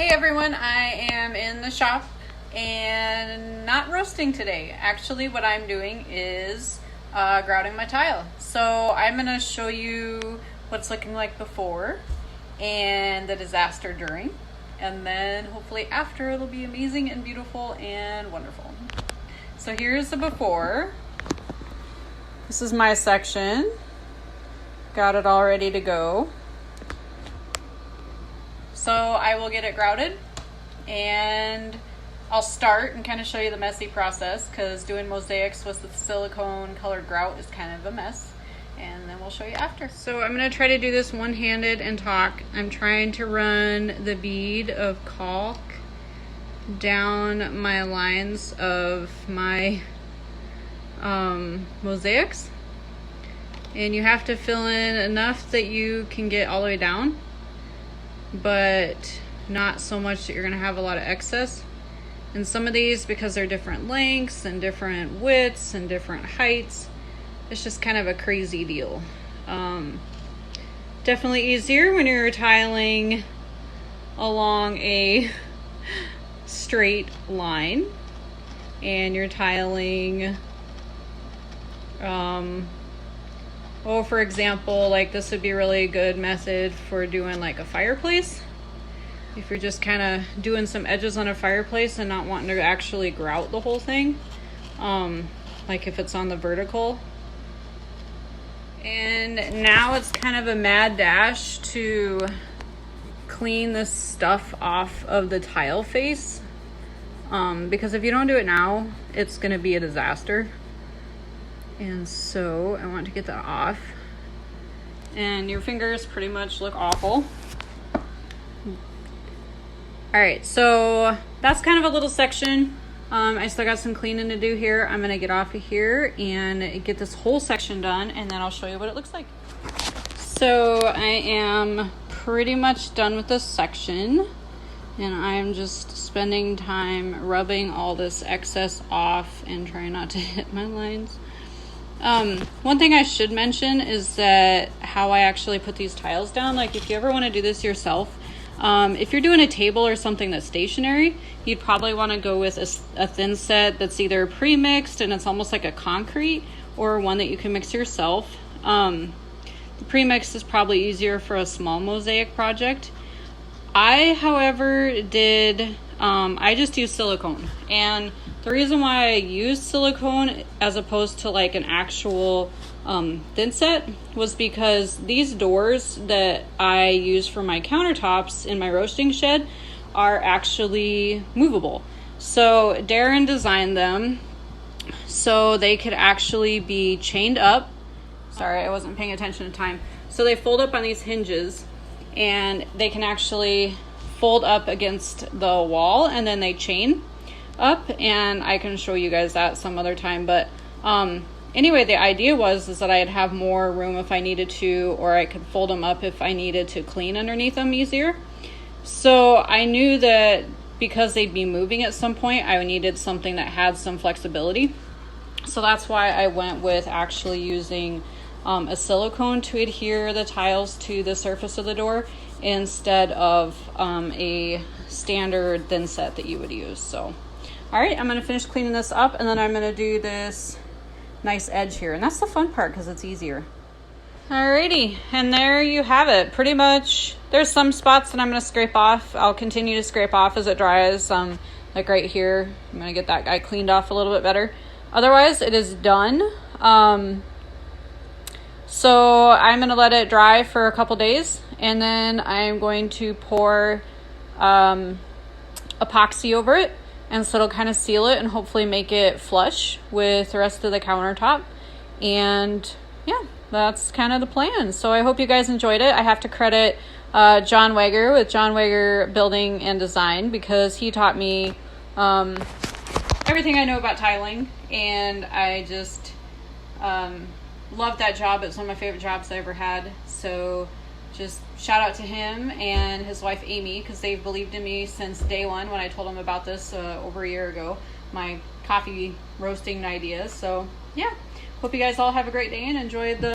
Hey everyone, I am in the shop and not roasting today. Actually, what I'm doing is grouting my tile. So I'm going to show you what's looking like before and the disaster during, and then hopefully after it'll be amazing and beautiful and wonderful. So here's the before. This is my section. Got it all ready to go. So I will get it grouted and I'll start and kind of show you the messy process, because doing mosaics with the silicone colored grout is kind of a mess, and then we'll show you after. So I'm going to try to do this one-handed and talk. I'm trying to run the bead of caulk down my lines of my mosaics, and you have to fill in enough that you can get all the way down, but not so much that you're going to have a lot of excess. And some of these, because they're different lengths and different widths and different heights, it's just kind of a crazy deal. Definitely easier when you're tiling along a straight line and you're tiling for example, like this would be a really good method for doing like a fireplace. If you're just kind of doing some edges on a fireplace and not wanting to actually grout the whole thing, like if it's on the vertical. And now it's kind of a mad dash to clean this stuff off of the tile face, because if you don't do it now, it's going to be a disaster. And so I want to get that off. And your fingers pretty much look awful. All right, so that's kind of a little section. I still got some cleaning to do here. I'm gonna get off of here and get this whole section done, and then I'll show you what it looks like. So I am pretty much done with this section, and I'm just spending time rubbing all this excess off and trying not to hit my lines. One thing I should mention is that how I actually put these tiles down. Like if you ever want to do this yourself, if you're doing a table or something that's stationary, you'd probably want to go with a thin set that's either pre-mixed and it's almost like a concrete, or one that you can mix yourself. The pre-mix is probably easier for a small mosaic project. I, however, I just use silicone, and the reason why I used silicone as opposed to like an actual thin set was because these doors that I use for my countertops in my roasting shed are actually movable. So Darren designed them so they could actually be chained up. Sorry, I wasn't paying attention to time. So they fold up on these hinges, and they can actually fold up against the wall, and then they chain up, and I can show you guys that some other time. But anyway, the idea is that I'd have more room if I needed to, or I could fold them up if I needed to clean underneath them easier. So I knew that because they'd be moving at some point, I needed something that had some flexibility. So that's why I went with actually using a silicone to adhere the tiles to the surface of the door instead of a standard thin set that you would use. So all right, I'm going to finish cleaning this up, and then I'm going to do this nice edge here. And that's the fun part because it's easier. Alrighty, and there you have it. Pretty much, there's some spots that I'm going to scrape off. I'll continue to scrape off as it dries. Like right here, I'm going to get that guy cleaned off a little bit better. Otherwise, it is done. So I'm going to let it dry for a couple days, and then I'm going to pour epoxy over it. And so it'll kind of seal it and hopefully make it flush with the rest of the countertop. And yeah, that's kind of the plan. So I hope you guys enjoyed it. I have to credit John Wager with John Wager Building and Design, because he taught me everything I know about tiling. And I just love that job. It's one of my favorite jobs I ever had. So just shout out to him and his wife Amy, because they've believed in me since day one when I told them about this over a year ago, my coffee roasting ideas. So yeah, hope you guys all have a great day and enjoy the